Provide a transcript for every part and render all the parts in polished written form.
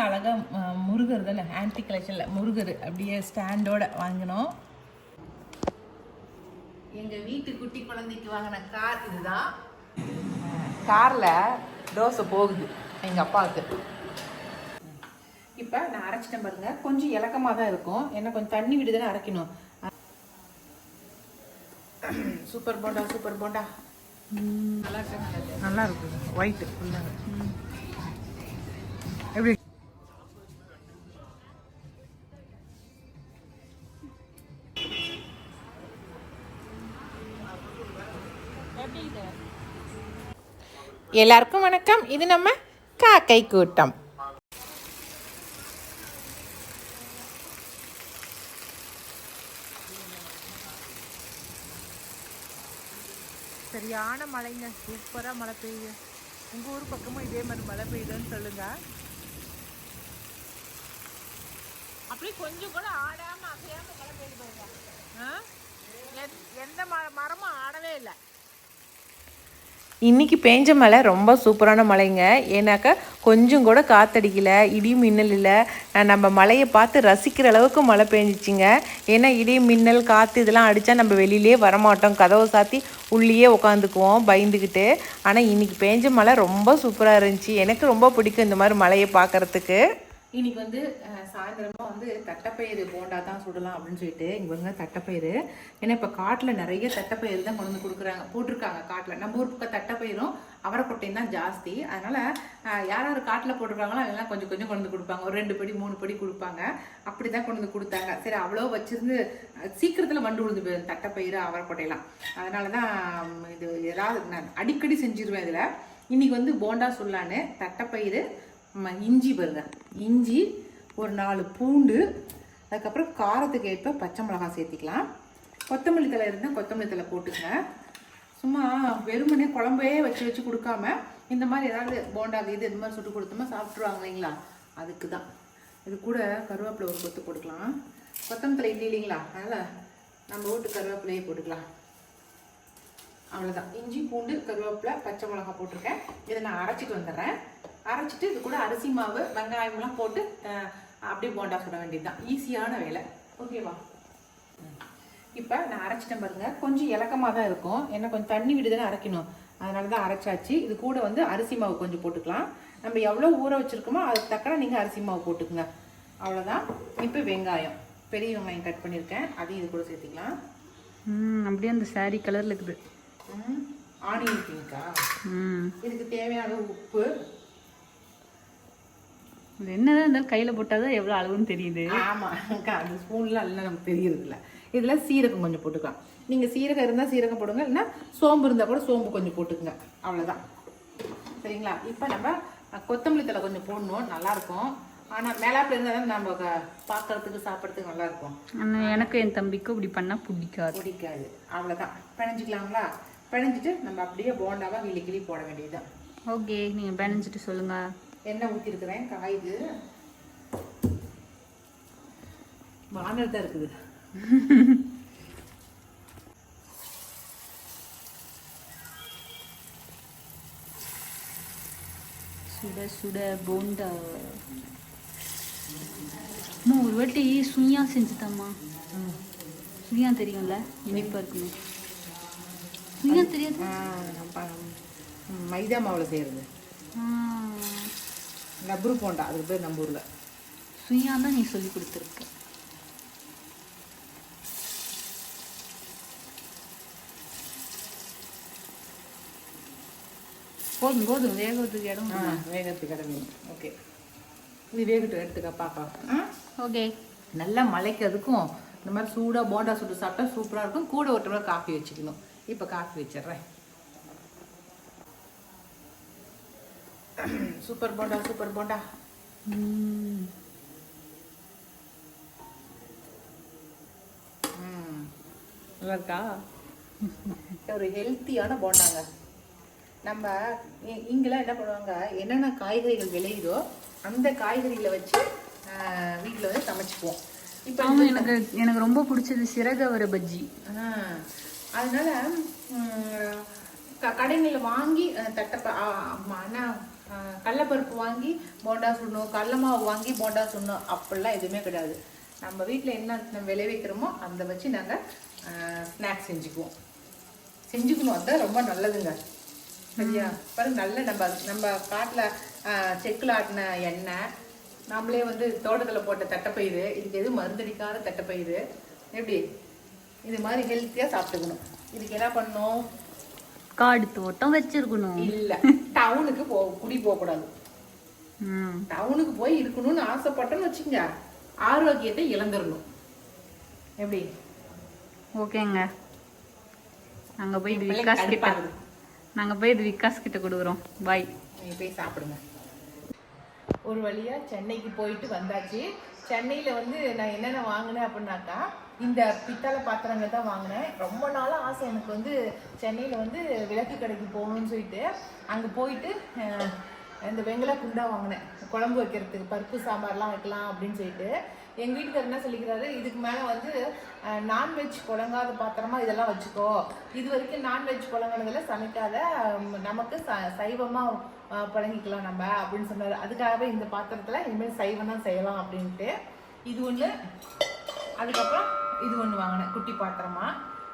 அழகா முருகர் தானே ஆன்டி கலெக்ஷன்ல முருகர் அப்படியே ஸ்டாண்டோட வாங்கினோம். எங்க வீட்டு குட்டி குழந்தைக்கு வாங்கின கார் இதுதான். கார்ல தோசை போகுது எங்க அப்பாவுக்கு. இப்போ நான் அரைச்சிட்டேன் பாருங்க. கொஞ்சம் இலக்கமாக தான் இருக்கும், ஏன்னா கொஞ்சம் தண்ணி விட்டு தானே அரைக்கணும். சூப்பர் போண்டா சூப்பர் போண்டா நல்லா இருக்குது. ஒயிட்டு ஃபுல்லாக எப்படி எல்லாருக்கும் வணக்கம். இது நம்ம காக்கை கூட்டம். சரியான மழைங்க, சூப்பராக மழை பெய்யுது. உங்கள் ஊர் பக்கமும் இதே மாதிரி மழை பெய்யுதுன்னு சொல்லுங்க. அப்படியே கொஞ்சம் கூட ஆடாமல் அசையாமல் மழை பெய்யுது பாருங்க. எந்த மரமும் ஆடவே இல்லை. இன்றைக்கி பேஞ்ச மழை ரொம்ப சூப்பரான மழைங்க. ஏன்னாக்கா கொஞ்சம் கூட காற்றடிக்கல, இடி மின்னல் இல்லை. நம்ம மழையை பார்த்து ரசிக்கிற அளவுக்கு மழை பெஞ்சிச்சிங்க. ஏன்னா இடி மின்னல் காற்று இதெல்லாம் அடித்தா நம்ம வெளியிலே வரமாட்டோம், கதவை சாத்தி உள்ளேயே உட்காந்துக்குவோம் பயந்துக்கிட்டு. ஆனால் இன்றைக்கி பேஞ்ச மழை ரொம்ப சூப்பராக இருந்துச்சு. எனக்கு ரொம்ப பிடிக்கும் இந்த மாதிரி மழையை பார்க்குறதுக்கு. இன்னைக்கு வந்து சாயந்தரமாக வந்து தட்டைப்பயிறு போண்டா தான் சுடலாம் அப்படின்னு சொல்லிட்டு இங்கே பாருங்க தட்டைப்பயிறு. ஏன்னா இப்போ காட்டில் நிறைய தட்டைப்பயிறு தான் கொண்டு வந்து போட்டிருக்காங்க காட்டில். நம்ம ஊர் பக்கம் தட்டைப்பயிரும் அவரைக்கொட்டையும் தான் ஜாஸ்தி. அதனால் யார் யார் காட்டில் போட்டிருக்காங்களோ அதெல்லாம் கொஞ்சம் கொஞ்சம் கொண்டு வந்து கொடுப்பாங்க. ஒரு 2 படி 3 படி கொடுப்பாங்க. அப்படி தான் கொண்டு வந்து கொடுத்தாங்க. சரி அவ்வளோ வச்சிருந்து சீக்கிரத்தில் மண்டு விழுந்து போயிடும் தட்டைப்பயிறு அவரைக்கொட்டையெல்லாம். அதனால தான் இது ஏதாவது நான் அடிக்கடி செஞ்சிருவேன். இதில் இன்றைக்கி வந்து போண்டா சொல்லலான்னு தட்டைப்பயிறு, இஞ்சி பாருங்க, இஞ்சி ஒரு 4 பூண்டு, அதுக்கப்புறம் காரத்துக்கு ஏற்ப பச்சை மிளகாய் சேர்த்திக்கலாம். கொத்தமல்லி தலை இருந்தால் கொத்தமல்லி தலை போட்டுங்க. சும்மா வெறுமனே குழம்பே வச்சு கொடுக்காம இந்த மாதிரி ஏதாவது போண்டா இது மாதிரி சுட்டு கொடுத்தோமா சாப்பிட்ருவாங்க இல்லைங்களா, அதுக்கு தான். இது கூட கருவேப்பிலை ஒரு கொத்து போட்டுக்கலாம். கொத்தமல்லி தலை இல்லை இல்லைங்களா, அதனால் நம்ம வீட்டு கருவேப்பிலையே போட்டுக்கலாம். அவ்வளோதான். இஞ்சி பூண்டு கருவேப்பிலை பச்சை மிளகாய் போட்டிருக்கேன். இதை நான் அரைச்சிட்டு வந்துடுறேன். அரைச்சிட்டு இது கூட அரிசி மாவு வெங்காயம்லாம் போட்டு அப்படியே போண்டா சுட வேண்டியது தான். ஈஸியான வேலை. ஓகேவா? இப்போ நான் அரைச்சிட்டேன் பாருங்க. கொஞ்சம் இலக்கமாக தான் இருக்கும், ஏன்னா கொஞ்சம் தண்ணி விட்டு தானே அரைக்கணும். அதனால தான் அரைச்சாச்சு. இது கூட வந்து அரிசி மாவு கொஞ்சம் போட்டுக்கலாம். நம்ம எவ்வளோ ஊற வச்சுருக்கோமோ அதுக்கு தக்கன நீங்கள் அரிசி மாவு போட்டுக்குங்க. அவ்வளோதான். இப்போ வெங்காயம், பெரிய வெங்காயம் கட் பண்ணியிருக்கேன், அதையும் இது கூட சேர்த்துக்கலாம். அப்படியே அந்த சாரி கலரில் இருக்குது. ஆனியன் பிங்கா. இதுக்கு தேவையான உப்பு. என்னதான் இருந்தாலும் கையில் போட்டால் தான் எவ்வளோ அளவுன்னு தெரியுது. ஆமாம், அந்த ஸ்பூன்லாம் எல்லாம் நமக்கு தெரியறது இல்லை. இதில் சீரகம் கொஞ்சம் போட்டுக்கலாம். நீங்கள் சீரகம் இருந்தால் சீரகம் போடுங்க, இல்லைன்னா சோம்பு இருந்தால் கூட சோம்பு கொஞ்சம் போட்டுக்குங்க. அவ்வளோதான். சரிங்களா? இப்போ நம்ம கொத்தமல்லி தலை கொஞ்சம் போடணும், நல்லாயிருக்கும். ஆனால் மேலாப்பில் இருந்தால் தான் நம்ம பார்க்கறதுக்கு சாப்பிட்றதுக்கு நல்லாயிருக்கும். ஆனால் எனக்கு என் தம்பிக்கும் இப்படி பண்ணால் பிடிக்காது. அவ்வளோதான். பிணைஞ்சிக்கலாங்களா? பிணைஞ்சிட்டு நம்ம அப்படியே போண்டாவாக கிளி போட வேண்டியதுதான். ஓகே, நீங்கள் பிணைஞ்சிட்டு சொல்லுங்கள். எண்ணெய் ஊற்றிருக்கிறேன், காயுது. வானல் தான் இருக்குது. சுட சுட போண்டா. அம்மா ஒரு வாட்டி சுயா செஞ்சுதாம்மா. சுயா தெரியும்ல, இனிப்பாக இருக்கணும். சுயா தெரியாது, மைதா மாவில் செய்கிறது லப்ரு போண்டா, அதுக்கு பேர் நம்ம ஊரில். சுயா தான் நீ சொல்லி கொடுத்துருக்க. போதும் வேகத்துக்கு இடம் வேகத்துக்கு இடம். ஓகே, இது வேகட்டு எடுத்துக்க பாப்பா. ஓகே. நல்லா மழைக்கு அதுக்கும் இந்த மாதிரி சூடாக போண்டா சுட்டு சாப்பிட்டா சூப்பராக இருக்கும். கூட ஒரு டம்ளர் காஃபி வச்சுக்கணும். இப்போ காஃபி வச்சிடுறேன். Super bonda super bonda. நல்லா இருக்கா? ஒரு ஹெல்த்தியான போண்டாங்க. நம்ம இங்கெல்லாம் என்ன பண்ணுவாங்க, என்னென்ன காய்கறிகள் விளையுதோ அந்த காய்கறிகளை வச்சு வீட்டில் வந்து சமைச்சுக்குவோம். இப்போ எனக்கு ரொம்ப பிடிச்சது சிறகவரை பஜ்ஜி. அதனால கடைகளில் வாங்கி கடலைப்பருப்பு வாங்கி போண்டா சுடணும், கடலை மாவு வாங்கி போண்டா சுடணும் அப்படிலாம் எதுவுமே கிடையாது. நம்ம வீட்டில் என்ன விளைவிக்கிறோமோ அதை வச்சு நாங்கள் ஸ்நாக்ஸ் செஞ்சுக்கணும். அதுதான் ரொம்ப நல்லதுங்க. சரியா? பாருங்க, நல்ல நம்ம காட்டில் செக்கில் ஆட்டின எண்ணெய், நம்மளே வந்து தோட்டத்தில் போட்ட தட்டைப்பயிறு, இதுக்கு எதுவும் மருந்தடிக்காத தட்டைப்பயிறு. எப்படி இது மாதிரி ஹெல்த்தியாக சாப்பிட்டுக்கணும். இதுக்கு என்ன பண்ணணும்? காடு தோட்டம் வச்சிருக்கணும். இல்லை, டவுனுக்கு குடி போகக்கூடாது. டவுனுக்கு போய் இருக்கணும்னு ஆசைப்பட்டோன்னு வச்சுங்க, ஆரோக்கியத்தை இழந்துடணும். எப்படி? ஓகேங்க, நாங்கள் போய் இது விகாஸ் கிட்ட கொடுக்குறோம். பாய். நீங்கள் போய் சாப்பிடுங்க. ஒரு வழியாக சென்னைக்கு போயிட்டு வந்தாச்சு. சென்னையில் வந்து நான் என்னென்ன வாங்கினேன் அப்படின்னாக்கா, இந்த பித்தளை பாத்திரங்கள் தான் வாங்கினேன். ரொம்ப நாளாக ஆசை எனக்கு வந்து சென்னையில் வந்து விளக்கு கடைக்கு போகணும்னு சொல்லிட்டு அங்கே போயிட்டு இந்த வெங்கல குண்டா வாங்கினேன். குழம்பு வைக்கிறதுக்கு பருப்பு சாம்பார்லாம் வைக்கலாம் அப்படின்னு சொல்லிட்டு. எங்கள் வீட்டுக்காரர் என்ன சொல்லிக்கிறாரு, இதுக்கு மேலே வந்து நான்வெஜ் புழங்காத பாத்திரமா இதெல்லாம் வச்சுக்கோ, இது வரைக்கும் நான்வெஜ் புழங்கினதில் சமைக்காத, நமக்கு சைவமாக பழங்கிக்கலாம் நம்ம அப்படின்னு சொன்னார். அதுக்காகவே இந்த பாத்திரத்தில் இனிமேல் சைவம் தான் செய்யலாம் அப்படின்ட்டு இது ஒன்று. அதுக்கப்புறம் இது ஒன்று வாங்கினேன், குட்டி பாத்திரமா.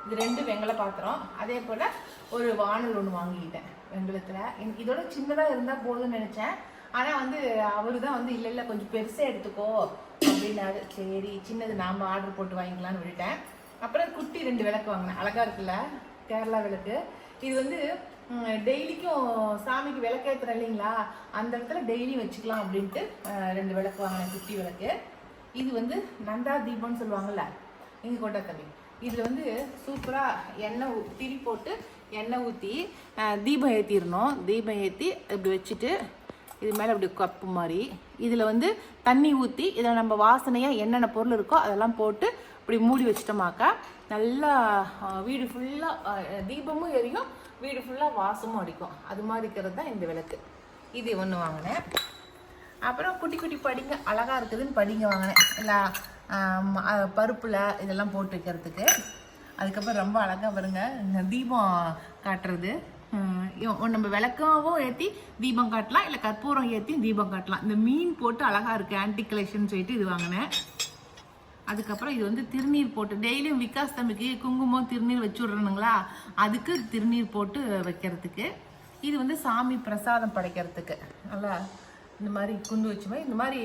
இது 2 வெங்கல பாத்திரம். அதே போல் ஒரு வானல் ஒன்று வாங்கிக்கிட்டேன் வெங்கலத்தில். இதோட சின்னதாக இருந்தால் போதும்னு நினச்சேன். ஆனால் வந்து அவரு தான் வந்து இல்லை கொஞ்சம் பெருசாக எடுத்துக்கோ அப்படின்னாரு. சரி, சின்னது நாம் ஆர்டர் போட்டு வாங்கிக்கலான்னு விட்டுட்டேன். அப்புறம் குட்டி 2 விளக்கு வாங்கினேன். அழகாக இருக்குல்ல, கேரளா விளக்கு. இது வந்து டெய்லிக்கும் சாமிக்கு விளக்கேற்றுறேன் இல்லைங்களா, அந்த இடத்துல டெய்லியும் வச்சுக்கலாம் அப்படின்ட்டு 2 விளக்கு வாங்கினேன், குட்டி விளக்கு. இது வந்து நந்தா தீபம்னு சொல்லுவாங்கள்ல, இங்கே கொட்டா தம்பி. இதில் வந்து சூப்பராக எண்ணெய் திரி போட்டு எண்ணெய் ஊற்றி தீபம் ஏற்றிடணும். தீபம் ஏற்றி இப்படி வச்சுட்டு இது மேலே இப்படி கப்பு மாதிரி இதில் வந்து தண்ணி ஊற்றி இதில் நம்ம வாசனையாக என்னென்ன பொருள் இருக்கோ அதெல்லாம் போட்டு இப்படி மூடி வச்சிட்டோமாக்கா நல்லா வீடு ஃபுல்லாக தீபமும் எரியும், வீடு ஃபுல்லாக வாசமும் அடிக்கும். அது மாதிரி இருக்கிறது தான் இந்த விளக்கு. இது ஒன்று வாங்கினேன். அப்புறம் குட்டி குட்டி படிங்க, அழகாக இருக்குதுன்னு படிங்க வாங்கினேன். இல்லை பருப்பில் இதெல்லாம் போட்டு வைக்கிறதுக்கு. அதுக்கப்புறம் ரொம்ப அழகாக வருங்க தீபம் காட்டுறது. நம்ம விளக்காவும் ஏற்றி தீபம் காட்டலாம், இல்லை கற்பூரம் ஏற்றி தீபம் காட்டலாம். இந்த மீன் போட்டு அழகாக இருக்குது, ஆன்டி கலெக்ஷன் சொல்லிட்டு இது வாங்கினேன். அதுக்கப்புறம் இது வந்து திருநீர் போட்டு டெய்லியும் விகாஸ் தம்பிக்கு குங்குமம் திருநீர் வச்சு விட்றணுங்களா, அதுக்கு திருநீர் போட்டு வைக்கிறதுக்கு. இது வந்து சாமி பிரசாதம் படைக்கிறதுக்கு. நல்லா இந்த மாதிரி குண்டு வச்சுமே இந்த மாதிரி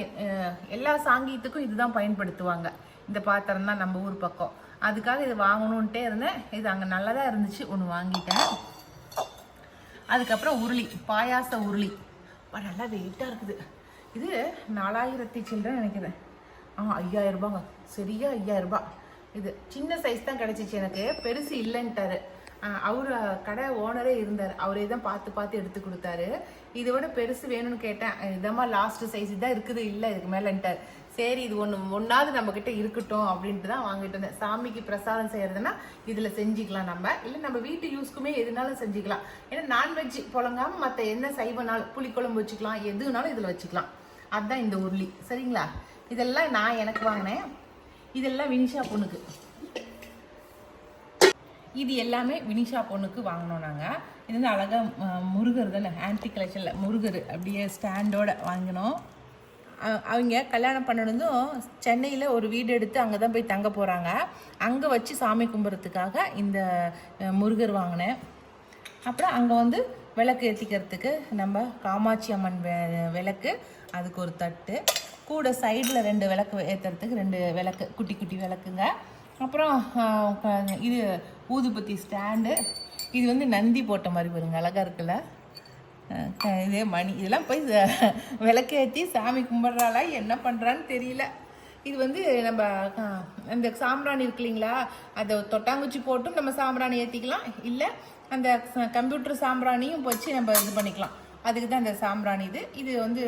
எல்லா சாங்கியத்துக்கும் இதுதான் பயன்படுத்துவாங்க. இந்த பாத்திரம் தான் நம்ம ஊர் பக்கம். அதுக்காக இது வாங்கணுன்ட்டே இருந்தேன். இது அங்கே நல்லதாக இருந்துச்சு, ஒன்று வாங்கிட்டேன். அதுக்கப்புறம் உருளி, பாயாச உருளி. நல்லா வெயிட்டாக இருக்குது. இது 4000 சில்லறை நினைக்கிறேன். 5000 ரூபாங்க, சரியா 5000 ரூபாய். இது சின்ன சைஸ் தான் கிடச்சிச்சு எனக்கு, பெருசு இல்லைன்ட்டாரு. அவர் கடை ஓனரே இருந்தார், அவரே தான் பார்த்து எடுத்து கொடுத்தாரு. இதை விட பெருசு வேணும்னு கேட்டேன். இதமா லாஸ்ட் சைஸ் தான் இருக்குது, இல்லை இதுக்கு மேலேன்ட்டார். சரி, இது ஒன்றாவது நம்மக்கிட்ட இருக்கட்டும் அப்படின்ட்டு தான் வாங்கிட்டு வந்தேன். சாமிக்கு பிரசாதம் செய்கிறதுனா இதில் செஞ்சுக்கலாம் நம்ம, இல்லை நம்ம வீட்டு யூஸ்க்குமே எதுனாலும் செஞ்சுக்கலாம். ஏன்னா நான்வெஜ் புழங்காமல் மற்ற என்ன சைவனாலும் புளிக்குழம்பு வச்சுக்கலாம், எதுனாலும் இதில் வச்சுக்கலாம். அதுதான் இந்த உருளி. சரிங்களா? இதெல்லாம் நான் எனக்கு வாங்கினேன். இதெல்லாம் வினிஷா பொண்ணுக்கு. இது எல்லாமே வினிஷா பொண்ணுக்கு வாங்கினோம் நாங்கள். இது வந்து அழகாக முருகர் தானே, ஆன்டி கலெக்ஷனில் முருகர் அப்படியே ஸ்டாண்டோட வாங்கினோம். அவங்க கல்யாணம் பண்ணதும் சென்னையில் ஒரு வீடு எடுத்து அங்கே தான் போய் தங்க போகிறாங்க. அங்கே வச்சு சாமி கும்பிட்றதுக்காக இந்த முருகர் வாங்கினேன். அப்புறம் அங்கே வந்து விளக்கு ஏற்றிக்கிறதுக்கு நம்ம காமாட்சி அம்மன் விளக்கு, அதுக்கு ஒரு தட்டு, கூட சைடில் 2 விளக்கு ஏற்றுறதுக்கு 2 விளக்கு, குட்டி குட்டி விளக்குங்க. அப்புறம் இது ஊதுபத்தி ஸ்டாண்டு. இது வந்து நந்தி போட்ட மாதிரி வருங்க, அழகாக இருக்குல்ல. இதே மணி, இதெல்லாம் போய் விளக்கேற்றி சாமி கும்பிட்றாளா என்ன பண்ணுறான்னு தெரியல. இது வந்து நம்ம அந்த சாம்பிராணி இருக்கு இல்லைங்களா, அதை தொட்டாங்குச்சி போட்டும் நம்ம சாம்பிராணி ஏற்றிக்கலாம், இல்லை அந்த கம்ப்யூட்டர் சாம்பிராணியும் வச்சு நம்ம இது பண்ணிக்கலாம். அதுக்கு தான் இந்த சாம்பிராணி. இது வந்து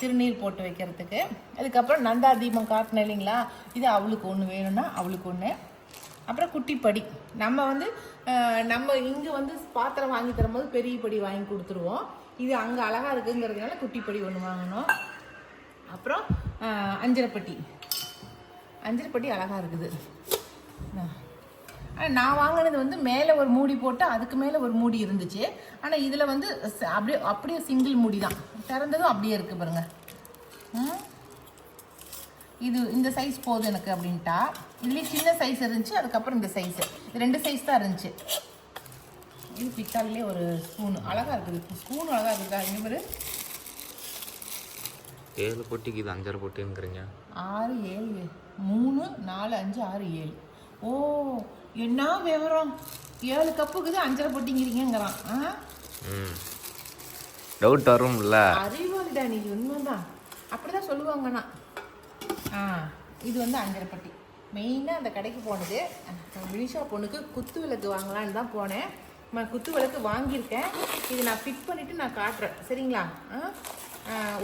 திருநீர் போட்டு வைக்கிறதுக்கு. அதுக்கப்புறம் நந்தா தீபம் காட்டினேன் இல்லைங்களா, இது அவளுக்கு ஒன்று வேணும்னா அவளுக்கு ஒன்று. அப்புறம் குட்டிப்படி, நம்ம வந்து நம்ம இங்கே வந்து பாத்திரம் வாங்கி தரும்போது பெரிய படி வாங்கி கொடுத்துருவோம். இது அங்கே அழகாக இருக்குங்கிறதுனால குட்டிப்படி ஒன்று வாங்கினோம். அப்புறம் அஞ்சரைப்பட்டி அழகாக இருக்குது. நான் வாங்கினது வந்து மேலே ஒரு மூடி போட்டு அதுக்கு மேலே ஒரு மூடி இருந்துச்சு. ஆனால் இதில் வந்து அப்படியே சிங்கிள் மூடி தான், திறந்ததும் அப்படியே இருக்குது பாருங்க. இது இந்த சைஸ் போதும் எனக்கு அப்படின்ட்டா. இதுலேயும் சின்ன சைஸ் இருந்துச்சு, அதுக்கப்புறம் இந்த சைஸு, இது 2 சைஸ் தான் இருந்துச்சு. இது பித்தாலே ஒரு ஸ்பூன் அழகாக இருக்குது. ஸ்பூன் அழகாக இருக்குதா? இங்கே பாரு, 7 பொட்டிக்கு இது 5 பொட்டிங்கிறீங்க. 6 7 3 4 5 6 7. ஓ என்ன விவரம், 7 கப்புக்குது 5 பொட்டிங்கிறீங்கிறான். டவுட் வரும்ல. அறிவாளிடா நீ, உண்மைதான் அப்படிதான் சொல்லுவாங்கண்ணா. இது வந்து 5 பொட்டி. மெயினாக அந்த கடைக்கு போனது வினிஷா பொண்ணுக்கு குத்து விளக்கு வாங்கலான்னு தான் போனேன். குத்து விளக்கு வாங்கியிருக்கேன். இது நான் ஃபிட் பண்ணிவிட்டு நான் காட்டுறேன், சரிங்களா?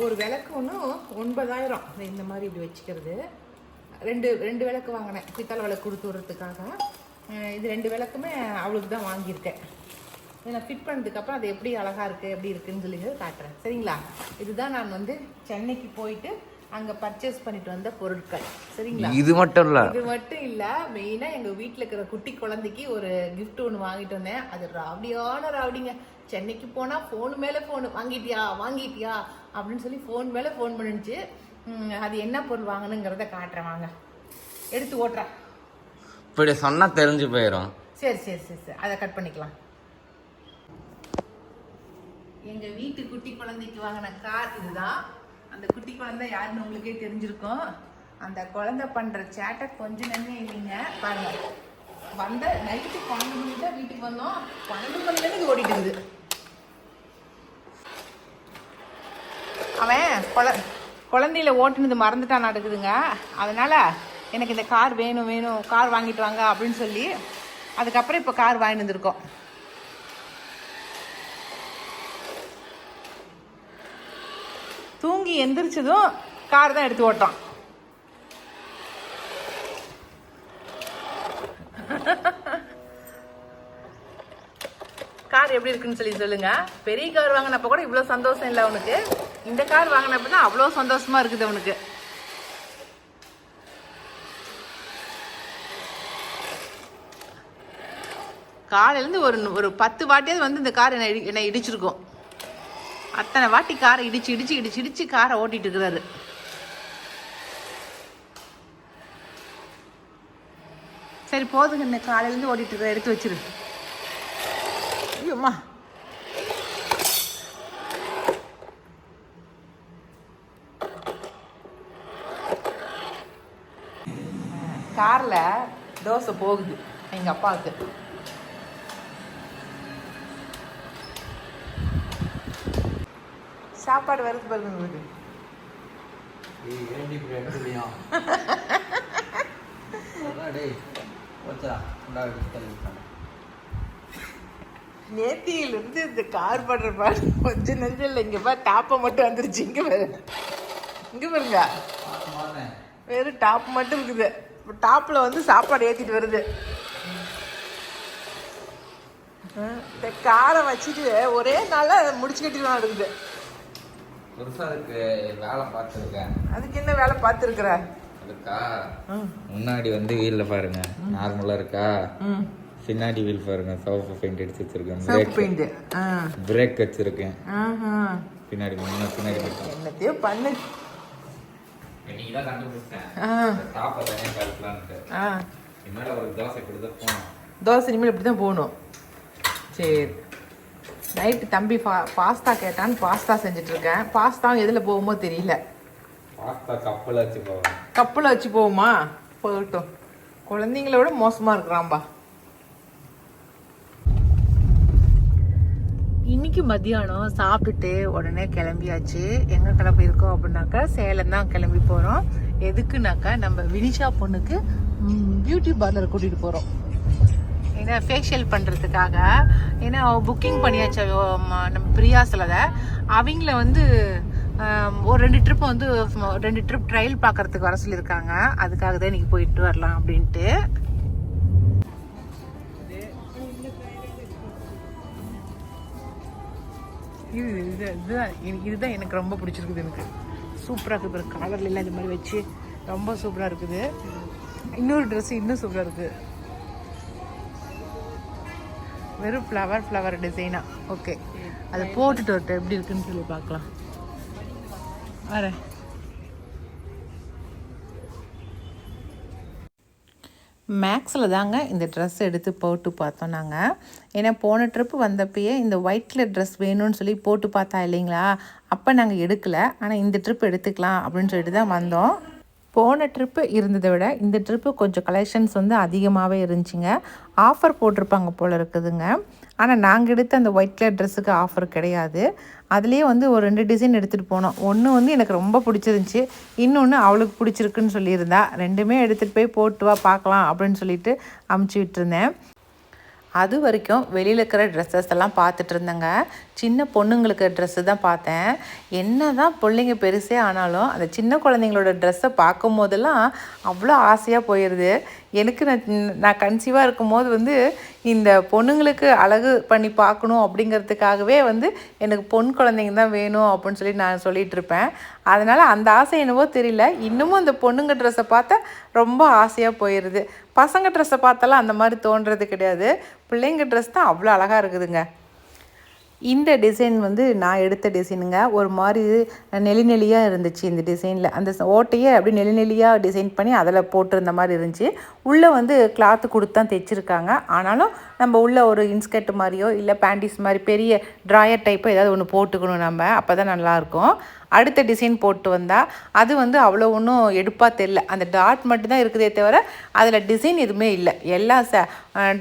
ஒரு விளக்கு ஒன்று 9000, இந்த மாதிரி இப்படி வச்சுக்கிறது. ரெண்டு விளக்கு வாங்கினேன் பித்தளை விளக்கு கொடுத்து விடுறதுக்காக. இது 2 விளக்குமே அவளுக்கு தான் வாங்கியிருக்கேன். இதை நான் ஃபிட் பண்ணதுக்கப்புறம் அது எப்படி அழகாக இருக்குது எப்படி இருக்குதுன்னு சொல்லி காட்டுறேன், சரிங்களா? இதுதான் நான் வந்து சென்னைக்கு போயிட்டு அங்கே பர்ச்சேஸ் பண்ணிட்டு வந்த பொருட்கள், சரிங்களா? இது மட்டும் இல்லை, மெயினாக எங்கள் வீட்டில் இருக்கிற குட்டி குழந்தைக்கு ஒரு கிஃப்ட் ஒன்று வாங்கிட்டு வந்தேன். அது ராவடிங்க. சென்னைக்கு போனால் ஃபோனு மேலே ஃபோனு, வாங்கிட்டியா அப்படின்னு சொல்லி ஃபோன் மேலே ஃபோன் பண்ணிச்சு. அது என்ன பொருள் வாங்கணுங்கிறத காட்டுறேன், வாங்க எடுத்து ஓட்டுறேன். இப்படி சொன்னால் தெரிஞ்சு போயிடும். சரி, அதை கட் பண்ணிக்கலாம். எங்கள் வீட்டு குட்டி குழந்தைக்கு வாங்கின கார் இதுதான். அந்த குட்டி குழந்தை யாருன்னு உங்களுக்கே தெரிஞ்சிருக்கும். அந்த குழந்தை பண்ணுற சேட்டை கொஞ்சம் நேரமே இல்லைங்க. பாருங்க, வந்த நைட்டு 12 மணிக்கு தான் வீட்டுக்கு வந்தோம். 12 மணிலேருந்து இது ஓடிட்டு இருக்குது. அவன் குழந்தையில ஓட்டுனது மறந்துட்டான் நடக்குதுங்க. அதனால எனக்கு இந்த கார் வேணும் கார் வாங்கிட்டு வாங்க அப்படின்னு சொல்லி அதுக்கப்புறம் இப்போ கார் வாங்கிட்டு வந்திருக்கோம். தூங்கி எந்திரிச்சதும் கார் தான் எடுத்து ஓட்டான். கார் எப்படி இருக்குன்னு சொல்லி சொல்லுங்க. பெரிய கார் வாங்கினப்ப கூட இவ்வளோ சந்தோஷம் இல்லை அவனுக்கு. இந்த கார் வாங்கினப்ப தான் அவ்வளோ சந்தோஷமா இருக்குது அவனுக்கு. காலையிலேருந்து ஒரு 10 வாட்டியாவது வந்து இந்த கார் என்னை இடிச்சிருக்கும். அத்தனை வாட்டி காரை இடிச்சு காரை ஓட்டிட்டு இருக்கிறாரு. சரி போதுங்க, இந்த காலையிலேருந்து ஓட்டிட்டு இருக்கிற எடுத்து வச்சிரு. ஐயோம்மா, கார்ல தோசை போகுது எங்க அப்பாவுக்கு. சாப்பாடு வருது பாருங்க உங்களுக்கு. நேத்தியிலிருந்து இந்த கார் படுற பாடு கொஞ்சம் நெஞ்சம் இல்லை. இங்க பாரு, டாப்பை மட்டும் வந்துருச்சு. இங்க பாருங்க, வெறும் டாப் மட்டும் இருக்குது. டாப்ல வந்து சாப்பாடு ஏத்திட்டு வருது. இந்த காரை வச்சுட்டு ஒரே நாள முடிச்சு கட்டிடலாம் இருக்குது. வேலை பார்த்துருக்கேன். அதுக்கு என்ன வேலை பார்த்துருக்குற? அதுக்கா முன்னாடி வந்து வீல்ல பாருங்க நார்மலா இருக்கா, பின்னாடி வீல் பாருங்க சிவப்பு பெயிண்ட் அடிச்சு வச்சிருக்கேன். பிரேக் வச்சிருக்கேன் பின்னாடி. பின்னாடி என்னத்தையோ பண்ணு. இன்னைக்குதான் கண்டுபிடிச்சேன் டாப்பை தனியா கலக்கலான்ட்டு. இனிமேல் ஒரு தோசை இப்படிதான் போகணும். தோசை இனிமேல் இப்படிதான் போகணும். சரி, நைட்டு தம்பி பாஸ்தா கேட்டான்னு பாஸ்தா செஞ்சுட்டு இருக்கேன். பாஸ்தாவும் எதில் போகுமோ தெரியல. பாஸ்தா கப்பில் வச்சு போகுமா? போகட்டும். குழந்தைங்களோட மோசமாக இருக்கிறான்பா. இன்னைக்கு மத்தியானம் சாப்பிட்டுட்டு உடனே கிளம்பியாச்சு. எங்கே கிளம்பியிருக்கோம் அப்படின்னாக்கா சேலம் தான் கிளம்பி போகிறோம். எதுக்குனாக்கா நம்ம வினிஷா பொண்ணுக்கு பியூட்டி பார்லர் கூட்டிகிட்டு போகிறோம். ஏன்னா ஃபேஷியல் பண்ணுறதுக்காக. ஏன்னா புக்கிங் பண்ணியாச்சு நம்ம பிரியாஸில். அவங்கள வந்து ஒரு 2 ட்ரிப் வந்து 2 ட்ரிப் ட்ரையல் பார்க்கறதுக்கு வர சொல்லியிருக்காங்க. அதுக்காக தான் இன்னைக்கு போயிட்டு வரலாம் அப்படின்ட்டு. இதுதான் எனக்கு ரொம்ப பிடிச்சிருக்குது. எனக்கு சூப்பராக இருக்குது. கலர்ல எல்லாம் இது மாதிரி வச்சு ரொம்ப சூப்பராக இருக்குது. இன்னொரு ட்ரெஸ் இன்னும் சூப்பராக இருக்குது. வெறும் ஃப்ளவர் டிசைனா. ஓகே, அதை போட்டுட்டு வரட்டும் எப்படி இருக்குன்னு சொல்லி பார்க்கலாம். வரேன். மேக்ஸில் தாங்க இந்த ட்ரெஸ் எடுத்து போட்டு பார்த்தோம் நாங்கள். ஏன்னா போன ட்ரிப்பு வந்தப்பயே இந்த ஒயிட் கலர் ட்ரெஸ் வேணும்னு சொல்லி போட்டு பார்த்தா இல்லைங்களா, அப்போ நாங்கள் எடுக்கலை. ஆனால் இந்த ட்ரிப் எடுத்துக்கலாம் அப்படின்னு சொல்லிட்டு தான் வந்தோம். போன ட்ரிப்பு இருந்ததை விட இந்த ட்ரிப்பு கொஞ்சம் கலெக்ஷன்ஸ் வந்து அதிகமாகவே இருந்துச்சுங்க. ஆஃபர் போட்டிருப்பாங்க போல் இருக்குதுங்க. ஆனால் நாங்கள் எடுத்த அந்த ஒயிட் கலர் ட்ரெஸ்ஸுக்கு ஆஃபர் கிடையாது. அதுலேயே வந்து ஒரு 2 டிசைன் எடுத்துகிட்டு போனோம். ஒன்று வந்து எனக்கு ரொம்ப பிடிச்சிருந்துச்சி, இன்னொன்று அவளுக்கு பிடிச்சிருக்குன்னு சொல்லியிருந்தா. ரெண்டுமே எடுத்துகிட்டு போய் போட்டு வா பார்க்கலாம் அப்படின்னு சொல்லிட்டு அமுச்சு விட்டுருந்தேன். அது வரைக்கும் வெளியில் இருக்கிற ட்ரெஸ்ஸஸ் எல்லாம் பார்த்துட்டு இருந்தேங்க. சின்ன பொண்ணுங்களுக்கு ட்ரெஸ்ஸு தான் பார்த்தேன். என்ன தான் பிள்ளைங்க பெருசே ஆனாலும் அந்த சின்ன குழந்தைங்களோட ட்ரெஸ்ஸை பார்க்கும் போதெல்லாம் அவ்வளோ ஆசையாக போயிடுது. எனக்கு நான் கன்சீவாக இருக்கும்போது வந்து இந்த பொண்ணுங்களுக்கு அழகு பண்ணி பார்க்கணும் அப்படிங்கிறதுக்காகவே வந்து எனக்கு பொன் குழந்தைங்க தான் வேணும் அப்படின்னு சொல்லி நான் சொல்லிகிட்டு இருப்பேன். அதனால் அந்த ஆசை என்னவோ தெரியல, இன்னமும் அந்த பொண்ணுங்க ட்ரெஸ்ஸை பார்த்தா ரொம்ப ஆசையாக போயிடுது. பசங்க ட்ரெஸ்ஸை பார்த்தாலாம் அந்த மாதிரி தோன்றது கிடையாது. பிள்ளைங்க ட்ரெஸ் தான் அவ்வளோ அழகாக இருக்குதுங்க. இந்த டிசைன் வந்து நான் எடுத்த டிசைனுங்க. ஒரு மாதிரி நெளியாக இருந்துச்சு இந்த டிசைனில். அந்த ஓட்டையை அப்படி நெளியாக டிசைன் பண்ணி அதில் போட்டிருந்த மாதிரி இருந்துச்சு. உள்ளே வந்து கிளாத்து கொடுத்து தான் தைச்சிருக்காங்க. ஆனாலும் நம்ம உள்ளே ஒரு இன்ஸ்கர்ட் மாதிரியோ இல்லை பேண்டிஸ் மாதிரி பெரிய ட்ராயர் டைப்போ ஏதாவது ஒன்று போட்டுக்கணும் நம்ம, அப்போ தான் நல்லாயிருக்கும். அடுத்த டிசைன் போட்டு வந்தால் அது வந்து அவ்வளோ ஒன்றும் எடுப்பாக தெரில. அந்த டாட் மட்டும்தான் இருக்குதே தவிர அதில் டிசைன் எதுவுமே இல்லை. எல்லா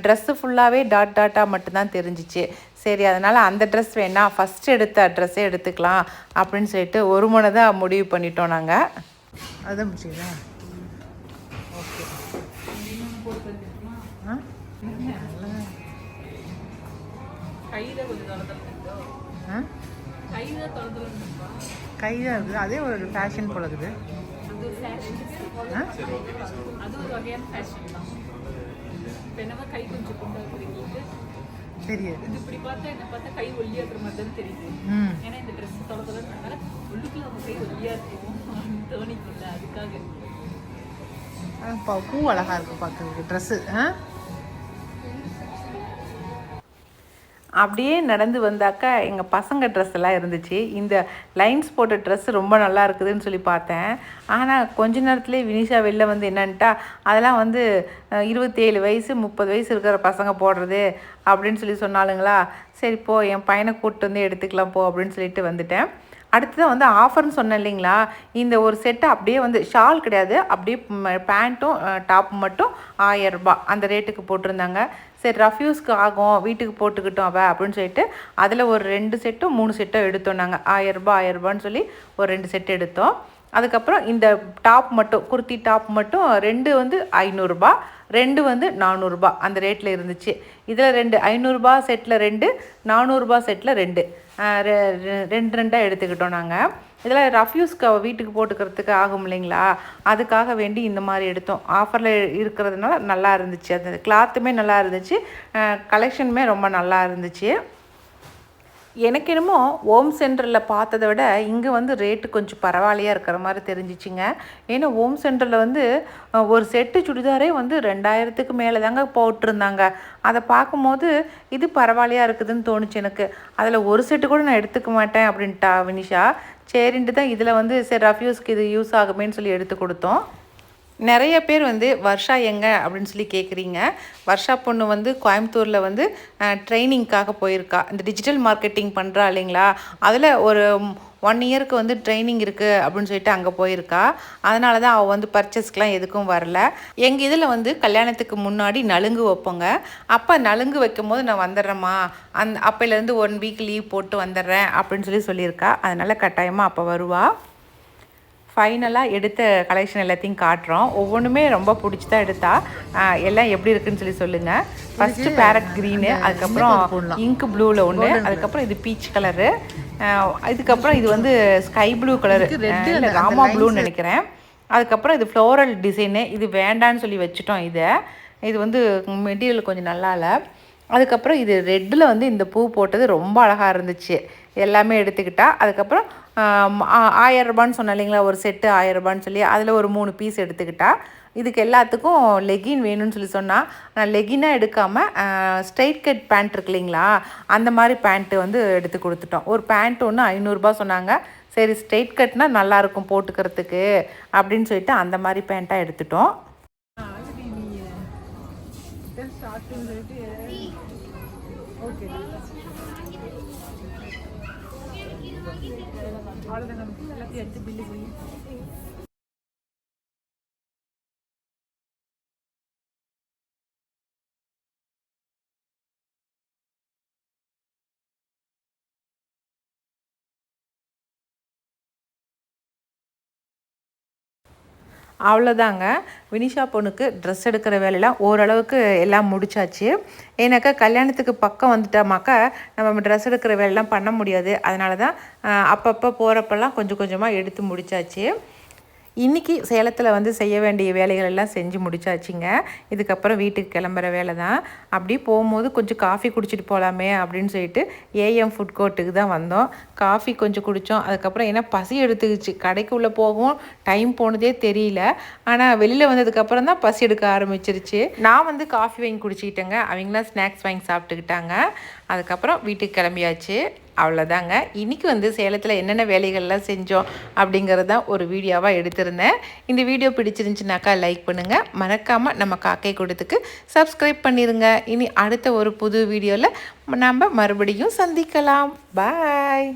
ட்ரெஸ்ஸு ஃபுல்லாகவே டாட்டாக மட்டும்தான் தெரிஞ்சிச்சு. சரி, அதனால் அந்த ட்ரெஸ் வேணாம், ஃபஸ்ட்டு எடுத்த ட்ரெஸ்ஸே எடுத்துக்கலாம் அப்படின்னு சொல்லிட்டு ஒரு மணி தான் முடிவு பண்ணிட்டோம் நாங்கள். அதுதான் முடிச்சிங்களா? ஓகே. கை தான் இருக்குது, அதே ஒரு ஃபேஷன் போல இருக்குது. தெரியாது, இப்படி பார்த்தா என்ன பார்த்தா கை ஒல்லியா இருக்கிற மாதிரி தான் தெரியுது. ஏன்னா இந்த ட்ரெஸ் தொடர்ந்து உள்ளுக்குள்ள அவங்க கை ஒல்லியா இருக்கும் தோணிக்குள்ள, அதுக்காக. பூ அழகா இருக்கு பார்க்கறதுக்கு ட்ரெஸ்ஸு. அப்படியே நடந்து வந்தாக்கா எங்கள் பசங்க ட்ரெஸ் எல்லாம் இருந்துச்சு. இந்த லைன்ஸ் போட்ட ட்ரெஸ் ரொம்ப நல்லா இருக்குதுன்னு சொல்லி பார்த்தேன். ஆனால் கொஞ்ச நேரத்துலேயே வினிஷா வெளில வந்து என்னன்ட்டா, அதெல்லாம் வந்து 27 வயசு 30 வயசு இருக்கிற பசங்க போடுறது அப்படின்னு சொல்லி சொன்னாலுங்களா. சரி போ, என் பையனை கூப்பிட்டு வந்து எடுத்துக்கலாம் போ அப்படின்னு சொல்லிட்டு வந்துட்டேன். அடுத்ததான் வந்து ஆஃபர்னு சொன்னேன் இல்லைங்களா, இந்த ஒரு செட்டு அப்படியே வந்து ஷால் கிடையாது, அப்படியே பேண்ட்டும் டாப்பும் மட்டும் 1000 ரூபாய் அந்த ரேட்டுக்கு போட்டிருந்தாங்க. சரி ரஃப்யூஸ்க்கு ஆகும், வீட்டுக்கு போட்டுக்கிட்டோம் அப்படின்னு சொல்லிட்டு அதில் ஒரு 2 செட்டோ 3 செட்டோ எடுத்தோம் நாங்கள். 1000 ரூபான்னு சொல்லி ஒரு 2 செட்டு எடுத்தோம். அதுக்கப்புறம் இந்த டாப் மட்டும், குர்த்தி டாப் மட்டும் 2 வந்து 500 ரூபாய், 2 வந்து 400 ரூபாய் அந்த ரேட்டில் இருந்துச்சு. இதில் 2 500 ரூபாய் செட்டில் 2, 400 ரூபாய் செட்டில் 2 2 எடுத்துக்கிட்டோம் நாங்கள். இதில் ரஃப்யூஸ்க்கு வீட்டுக்கு போட்டுக்கிறதுக்கு ஆகும் இல்லைங்களா, அதுக்காக வேண்டி இந்த மாதிரி எடுத்தோம். ஆஃபரில் இருக்கிறதுனால நல்லா இருந்துச்சு. அந்த கிளாத்துமே நல்லா இருந்துச்சு, கலெக்ஷனுமே ரொம்ப நல்லா இருந்துச்சு. எனக்கு என்னமோ ஹோம் சென்டரில் பார்த்ததை விட இங்கே வந்து ரேட்டு கொஞ்சம் பரவாயில்லையாக இருக்கிற மாதிரி தெரிஞ்சிச்சிங்க. ஏன்னா ஹோம் சென்டரில் வந்து ஒரு செட்டு சுடிதாரே வந்து 2000க்கு மேலே தாங்க போட்டிருந்தாங்க. அதை பார்க்கும்போது இது பரவாயில்லையாக இருக்குதுன்னு தோணுச்சு எனக்கு. அதில் ஒரு செட்டு கூட நான் எடுத்துக்க மாட்டேன் அப்படின்ட்டா வினிஷா. சரின்ட்டு தான் இதில் வந்து சரி ரஃப்யூஸ்க்கு இது யூஸ் ஆகுமேன்னு சொல்லி எடுத்து கொடுத்தோம். நிறைய பேர் வந்து வர்ஷா எங்கே அப்படின்னு சொல்லி கேட்குறீங்க. வர்ஷா பொண்ணு வந்து கோயம்புத்தூரில் வந்து ட்ரைனிங்க்காக போயிருக்கா. இந்த டிஜிட்டல் மார்க்கெட்டிங் பண்ணுறா இல்லைங்களா, அதில் ஒரு 1 இயருக்கு வந்து ட்ரைனிங் இருக்குது அப்படின்னு சொல்லிட்டு அங்கே போயிருக்கா. அதனால தான் அவள் வந்து பர்ச்சேஸ்க்கெலாம் எதுக்கும் வரல. எங்கள் இதில் வந்து கல்யாணத்துக்கு முன்னாடி நலுங்கு வைப்போங்க. அப்போ நலுங்கு வைக்கும் போது நான் வந்துடுறேம்மா, அப்போலேருந்து 1 வீக் லீவ் போட்டு வந்துடுறேன் அப்படின்னு சொல்லியிருக்கா. அதனால் கட்டாயமாக அப்போ வருவாள். ஃபைனலாக எடுத்த கலெக்ஷன் எல்லாத்தையும் காட்டுறோம். ஒவ்வொன்றுமே ரொம்ப பிடிச்சி தான் எடுத்தா. எல்லாம் எப்படி இருக்குன்னு சொல்லி சொல்லுங்கள். ஃபஸ்ட்டு பேரட் க்ரீனு, அதுக்கப்புறம் இங்க் ப்ளூவில் ஒன்று, அதுக்கப்புறம் இது பீச் கலரு, இதுக்கப்புறம் இது வந்து ஸ்கை ப்ளூ கலரு, இல்லை ராமா ப்ளூன்னு நினைக்கிறேன். அதுக்கப்புறம் இது ஃப்ளோரல் டிசைனு, இது வேண்டான்னு சொல்லி வச்சுட்டோம். இது வந்து மெட்டீரியல் கொஞ்சம் நல்லா இல்லை. அதுக்கப்புறம் இது ரெட்டில் வந்து இந்த பூ போட்டது ரொம்ப அழகாக இருந்துச்சு. எல்லாமே எடுத்துக்கிட்டா. அதுக்கப்புறம் ₹1000 சொன்னேன் இல்லைங்களா, ஒரு செட்டு ₹1000 சொல்லி அதில் ஒரு 3 பீஸ் எடுத்துக்கிட்டா. இதுக்கு எல்லாத்துக்கும் லெகின் வேணும்னு சொல்லி சொன்னால் நான் லெகினாக எடுக்காமல் ஸ்ட்ரைட் கட் பேண்ட் இருக்கு இல்லைங்களா, அந்த மாதிரி பேண்ட்டு வந்து எடுத்து கொடுத்துட்டோம். ஒரு பேண்ட் ஒன்று ₹500 சொன்னாங்க. சரி ஸ்ட்ரைட் கட்னா நல்லாயிருக்கும் போட்டுக்கிறதுக்கு அப்படின்னு சொல்லிட்டு அந்த மாதிரி பேண்ட்டாக எடுத்துட்டோம். அவ்வளோதாங்க. வினிஷா பொண்ணுக்கு ட்ரெஸ் எடுக்கிற வேலையெல்லாம் ஓரளவுக்கு எல்லாம் முடிச்சாச்சு. ஏன்னாக்கா கல்யாணத்துக்கு பக்கம் வந்துட்டோமாக்கா நம்ம ட்ரெஸ் எடுக்கிற வேலையெல்லாம் பண்ண முடியாது. அதனால தான் அப்பப்போ போகிறப்பெல்லாம் கொஞ்சம் கொஞ்சமாக எடுத்து முடிச்சாச்சு. இன்றைக்கி சேலத்தில் வந்து செய்ய வேண்டிய வேலைகள் எல்லாம் செஞ்சு முடிச்சாச்சுங்க. இதுக்கப்புறம் வீட்டுக்கு கிளம்புற வேலை தான். அப்படி போகும்போது கொஞ்சம் காஃபி குடிச்சிட்டு போகலாமே அப்படின்னு சொல்லிட்டு ஏஎம் ஃபுட் கோர்ட்டுக்கு தான் வந்தோம். காஃபி கொஞ்சம் குடித்தோம். அதுக்கப்புறம் ஏன்னா பசி எடுத்துக்கிச்சு, கடைக்குள்ளே போகவும் டைம் போனதே தெரியல. ஆனால் வெளியில் வந்ததுக்கப்புறம் தான் பசி எடுக்க ஆரம்பிச்சிருச்சு. நான் வந்து காஃபி வாங்கி குடிச்சிக்கிட்டேங்க, அவங்களாம் ஸ்நாக்ஸ் வாங்கி சாப்பிட்டுக்கிட்டாங்க. அதுக்கப்புறம் வீட்டுக்கு கிளம்பியாச்சு. அவ்வளோதாங்க. இன்றைக்கி வந்து சேலத்தில் என்னென்ன வேலைகள்லாம் செஞ்சோம் அப்படிங்கிறது தான் ஒரு வீடியோவாக எடுத்திருந்தேன். இந்த வீடியோ பிடிச்சிருந்துச்சுனாக்கா லைக் பண்ணுங்கள், மறக்காமல் நம்ம காக்கை கூடத்துக்கு சப்ஸ்கிரைப் பண்ணிடுங்க. இனி அடுத்த ஒரு புது வீடியோவில் நம்ம மறுபடியும் சந்திக்கலாம். பாய்.